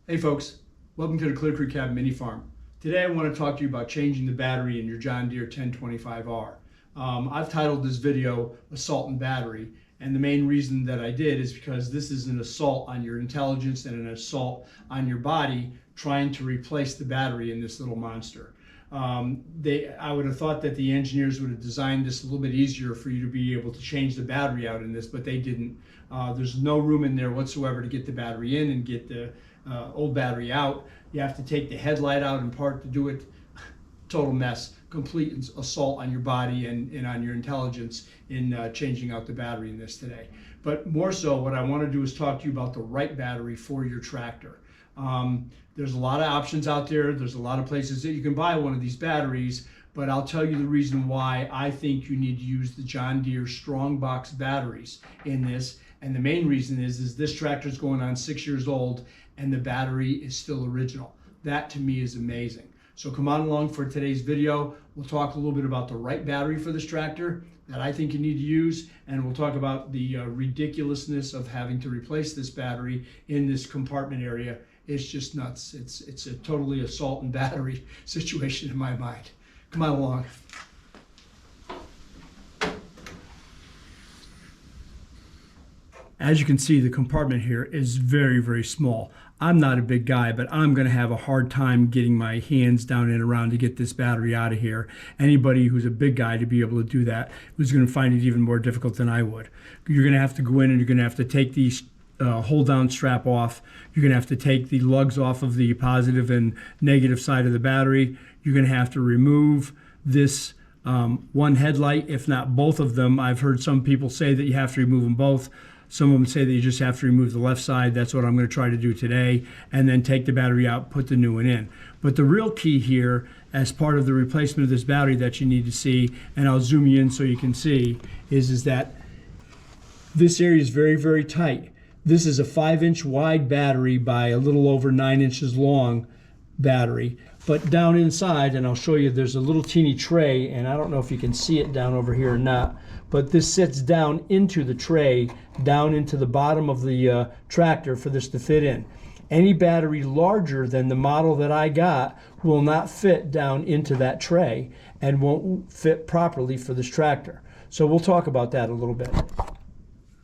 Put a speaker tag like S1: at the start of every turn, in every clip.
S1: Hey folks, welcome to the Clear Creek Cab Mini Farm. Today I want to talk to you about changing the battery in your John Deere 1025R. I've titled this video Assault and Battery, and the main reason that I did is because this is an assault on your intelligence and an assault on your body trying to replace the battery in this little monster. I would have thought that the engineers would have designed this a little bit easier for you to be able to change the battery out in this, but they didn't. There's no room in there whatsoever to get the battery in and get the old battery out. You have to take the headlight out in part to do it. Total mess, complete assault on your body and on your intelligence in changing out the battery in this today. But more so, what I want to do is talk to you about the right battery for your tractor. There's a lot of options out there. There's a lot of places that you can buy one of these batteries, but I'll tell you the reason why I think you need to use the John Deere strong box batteries in this. And the main reason is this tractor is going on 6 years old and the battery is still original. That to me is amazing. So come on along for today's video. We'll talk a little bit about the right battery for this tractor that I think you need to use, and we'll talk about the ridiculousness of having to replace this battery in this compartment area. It's just nuts. It's a totally assault and battery situation in my mind. Come on along. As you can see, the compartment here is very, very small. I'm not a big guy, but I'm going to have a hard time getting my hands down and around to get this battery out of here. Anybody who's a big guy to be able to do that is going to find it even more difficult than I would. You're going to have to go in and you're going to have to take these hold down strap off. You're going to have to take the lugs off of the positive and negative side of the battery. You're going to have to remove this one headlight, if not both of them. I've heard some people say that you have to remove them both. Some of them say that you just have to remove the left side. That's what I'm going to try to do today, and then take the battery out, put the new one in. But the real key here, as part of the replacement of this battery that you need to see, and I'll zoom you in so you can see, is that this area is very, very tight. This is a 5-inch wide battery by a little over 9 inches long battery. But down inside, and I'll show you, there's a little teeny tray, and I don't know if you can see it down over here or not, but this sits down into the tray, down into the bottom of the tractor for this to fit in. Any battery larger than the model that I got will not fit down into that tray and won't fit properly for this tractor. So we'll talk about that a little bit.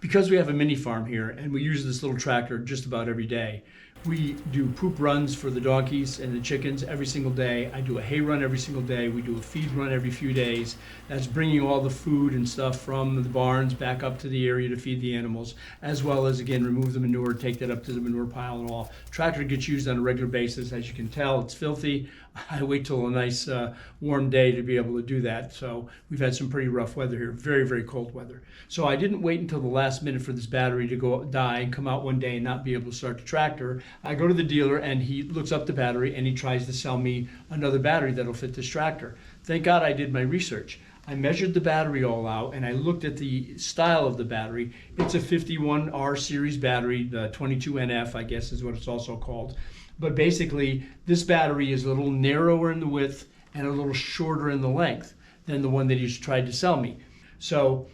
S1: Because we have a mini farm here and we use this little tractor just about every day, we do poop runs for the donkeys and the chickens every single day. I do a hay run every single day. We do a feed run every few days. That's bringing all the food and stuff from the barns back up to the area to feed the animals, as well as, again, remove the manure, take that up to the manure pile and all. Tractor gets used on a regular basis. As you can tell, it's filthy. I wait till a nice warm day to be able to do that. So we've had some pretty rough weather here, very, very cold weather. So I didn't wait until the last minute for this battery to go die and come out one day and not be able to start the tractor. I go to the dealer and he looks up the battery and he tries to sell me another battery that'll fit this tractor. Thank God I did my research. I measured the battery all out and I looked at the style of the battery. It's a 51R series battery, the 22NF, I guess is what it's also called. But basically, this battery is a little narrower in the width and a little shorter in the length than the one that he's tried to sell me. So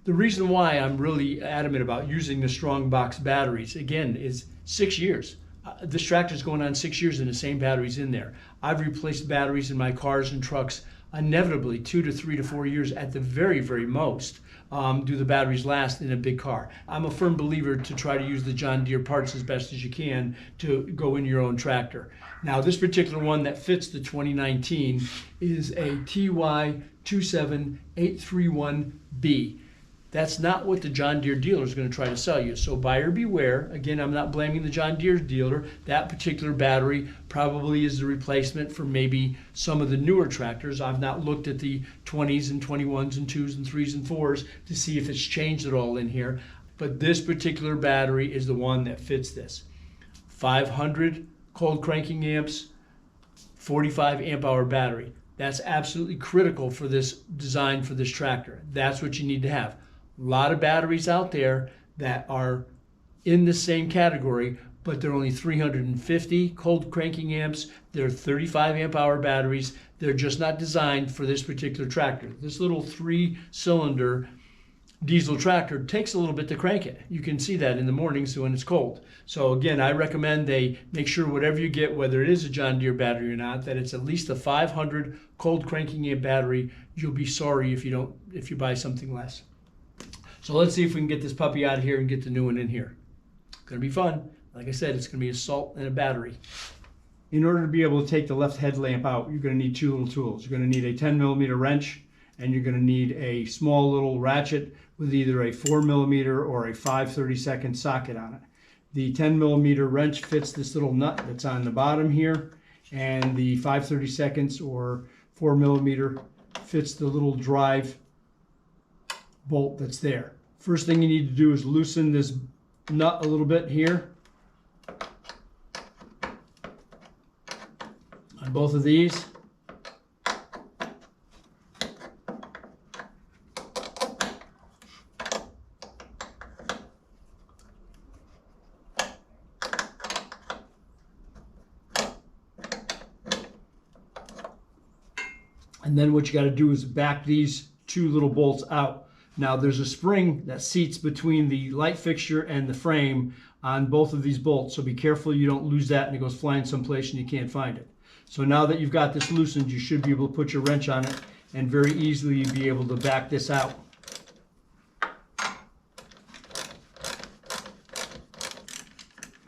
S1: the reason why I'm really adamant about using the strong box batteries, again, is 6 years. This tractor's going on 6 years and the same battery's in there. I've replaced batteries in my cars and trucks inevitably 2 to 3 to 4 years at the very, very most. Do the batteries last in a big car? I'm a firm believer to try to use the John Deere parts as best as you can to go in your own tractor. Now, this particular one that fits the 2019 is a TY27831B. That's not what the John Deere dealer is going to try to sell you. So buyer beware. Again, I'm not blaming the John Deere dealer. That particular battery probably is the replacement for maybe some of the newer tractors. I've not looked at the 20s and 21s and 2s and 3s and 4s to see if it's changed at all in here. But this particular battery is the one that fits this. 500 cold cranking amps, 45 amp hour battery. That's absolutely critical for this design for this tractor. That's what you need to have. A lot of batteries out there that are in the same category, but they're only 350 cold cranking amps. They're 35 amp hour batteries. They're just not designed for this particular tractor. This little 3-cylinder diesel tractor takes a little bit to crank it. You can see that in the mornings when it's cold. So again, I recommend they make sure whatever you get, whether it is a John Deere battery or not, that it's at least a 500 cold cranking a battery. You'll be sorry if you buy something less. So let's see if we can get this puppy out of here and get the new one in here. It's gonna be fun. Like I said, it's gonna be a salt and a battery. In order to be able to take the left headlamp out, you're gonna need two little tools. You're gonna need a 10mm wrench, and you're gonna need a small little ratchet with either a 4mm or a 5/32 socket on it. The 10mm wrench fits this little nut that's on the bottom here, and the 5/32 or 4mm fits the little drive bolt that's there. First thing you need to do is loosen this nut a little bit here on both of these. And then what you got to do is back these two little bolts out. Now there's a spring that seats between the light fixture and the frame on both of these bolts. So be careful you don't lose that and it goes flying someplace and you can't find it. So now that you've got this loosened, you should be able to put your wrench on it and very easily be able to back this out.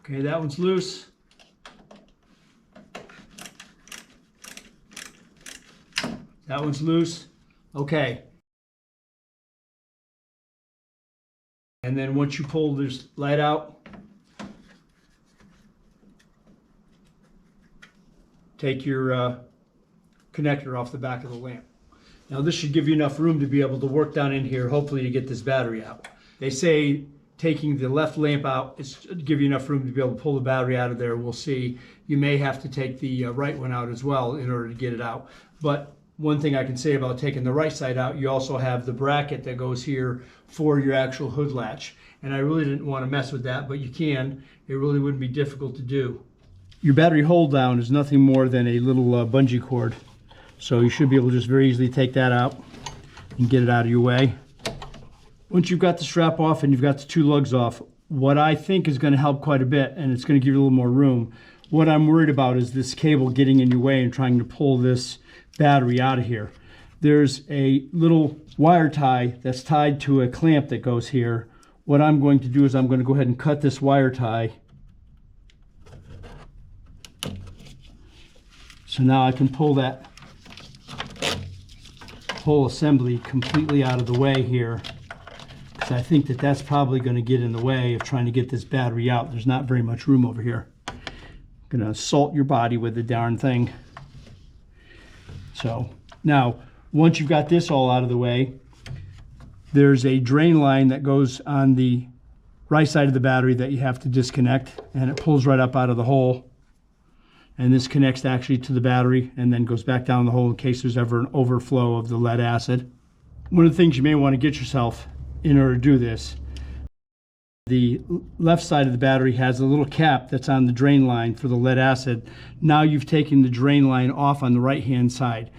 S1: Okay, that one's loose. That one's loose. Okay. And then once you pull this light out, take your connector off the back of the lamp. Now this should give you enough room to be able to work down in here, hopefully to get this battery out. They say taking the left lamp out is to give you enough room to be able to pull the battery out of there. We'll see. You may have to take the right one out as well in order to get it out. But one thing I can say about taking the right side out, you also have the bracket that goes here for your actual hood latch. And I really didn't want to mess with that, but you can. It really wouldn't be difficult to do. Your battery hold down is nothing more than a little bungee cord. So you should be able to just very easily take that out and get it out of your way. Once you've got the strap off and you've got the two lugs off, what I think is going to help quite a bit, and it's going to give you a little more room, what I'm worried about is this cable getting in your way and trying to pull this battery out of here. There's a little wire tie that's tied to a clamp that goes here. What I'm going to do is I'm going to go ahead and cut this wire tie. So now I can pull that whole assembly completely out of the way here, because I think that that's probably going to get in the way of trying to get this battery out. There's not very much room over here. I'm going to assault your body with the darn thing. So now, once you've got this all out of the way, there's a drain line that goes on the right side of the battery that you have to disconnect, and it pulls right up out of the hole. And this connects actually to the battery and then goes back down the hole in case there's ever an overflow of the lead acid. One of the things you may want to get yourself in order to do this, the left side of the battery has a little cap that's on the drain line for the lead acid. Now you've taken the drain line off on the right hand side.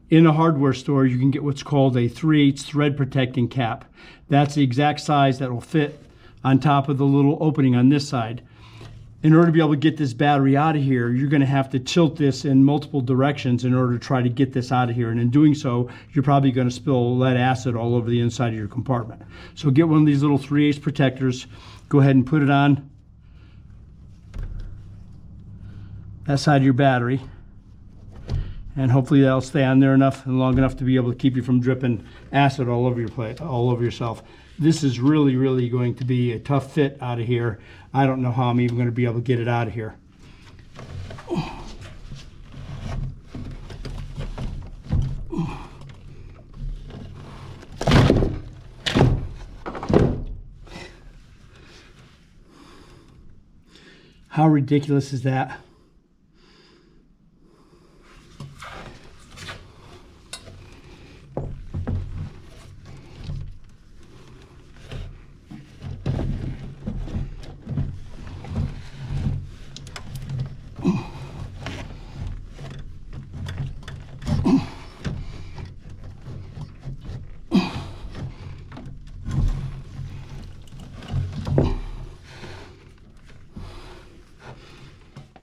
S1: In a hardware store, you can get what's called a 3/8 thread protecting cap. That's the exact size that will fit on top of the little opening on this side. In order to be able to get this battery out of here, you're going to have to tilt this in multiple directions in order to try to get this out of here. And in doing so, you're probably going to spill lead acid all over the inside of your compartment. So get one of these little 3/8 protectors, go ahead and put it on that side of your battery. And hopefully that'll stay on there enough and long enough to be able to keep you from dripping acid all over your plate, all over yourself. This is really, really going to be a tough fit out of here. I don't know how I'm even going to be able to get it out of here. How ridiculous is that?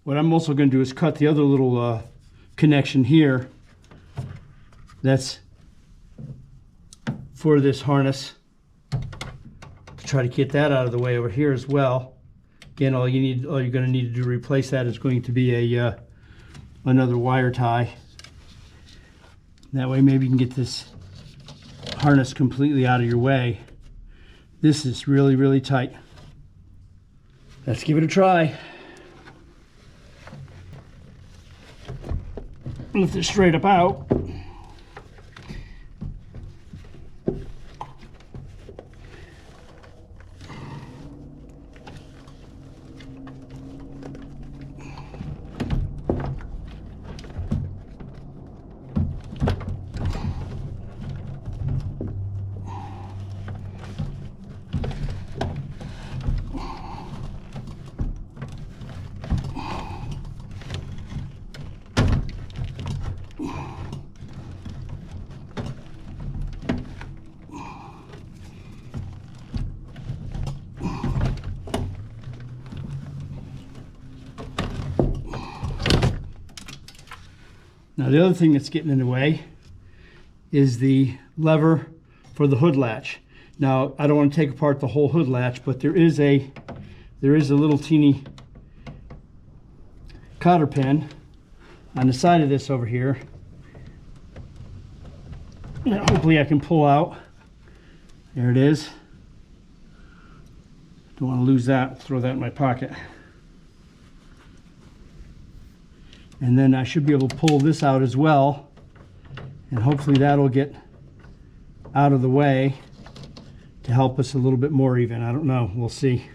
S1: What I'm also going to do is cut the other little connection here. That's for this harness. To try to get that out of the way over here as well. Again, all you're going to need to do to replace that is going to be a another wire tie. That way maybe you can get this harness completely out of your way. This is really, really tight. Let's give it a try. Lift it straight up out. Now the other thing that's getting in the way is the lever for the hood latch. Now I don't want to take apart the whole hood latch, but there is a little teeny cotter pin on the side of this over here that hopefully I can pull out. There it is. Don't want to lose that. Throw that in my pocket. And then I should be able to pull this out as well, and hopefully that'll get out of the way to help us a little bit more even. I don't know, we'll see.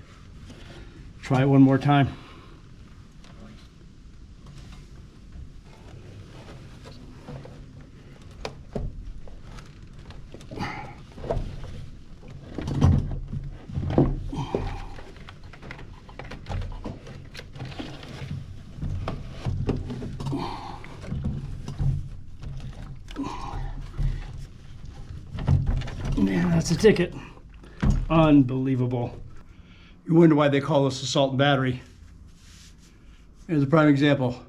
S1: Try it one more time. Man, that's a ticket. Unbelievable. You wonder why they call this assault and battery. Here's a prime example.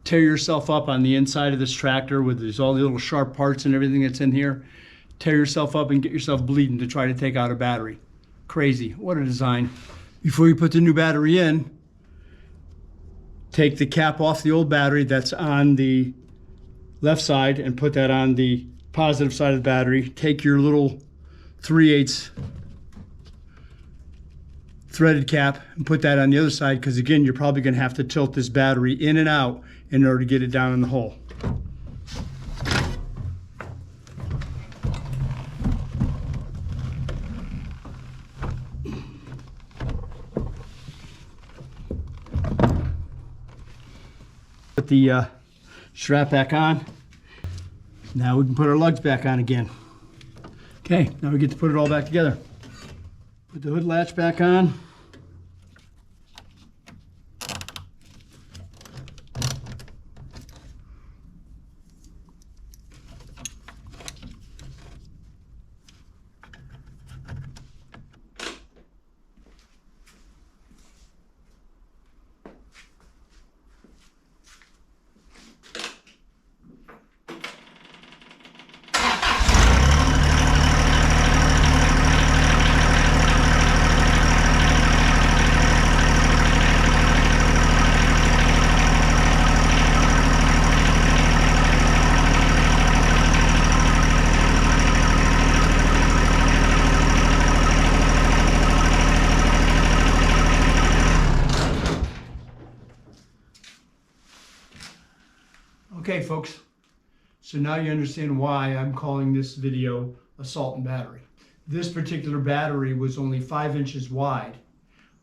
S1: Tear yourself up on the inside of this tractor with all the little sharp parts and everything that's in here. Tear yourself up and get yourself bleeding to try to take out a battery. Crazy. What a design. Before you put the new battery in, take the cap off the old battery that's on the left side and put that on the positive side of the battery. Take your little 3/8 threaded cap and put that on the other side, because again, you're probably going to have to tilt this battery in and out in order to get it down in the hole. Put the strap back on. Now we can put our lugs back on again. Okay, now we get to put it all back together. Put the hood latch back on. Okay, folks, so now you understand why I'm calling this video Assault and Battery. This particular battery was only 5 inches wide.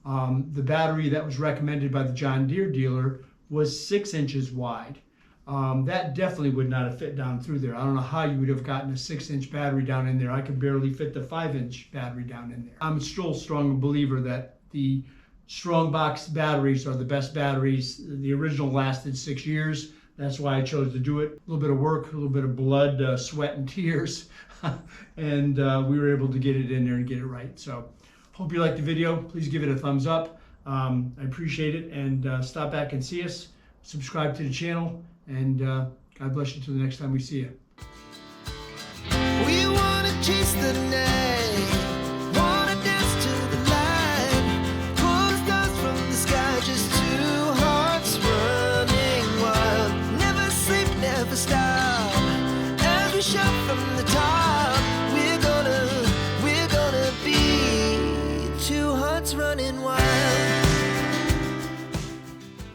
S1: The battery that was recommended by the John Deere dealer was 6 inches wide. That definitely would not have fit down through there. I don't know how you would have gotten a 6-inch battery down in there. I could barely fit the 5-inch battery down in there. I'm still a strong believer that the strong box batteries are the best batteries. The original lasted 6 years. That's why I chose to do it. A little bit of work, a little bit of blood, sweat, and tears. And we were able to get it in there and get it right. So hope you liked the video. Please give it a thumbs up. I appreciate it, and stop back and see us. Subscribe to the channel, and God bless you till the next time we see you.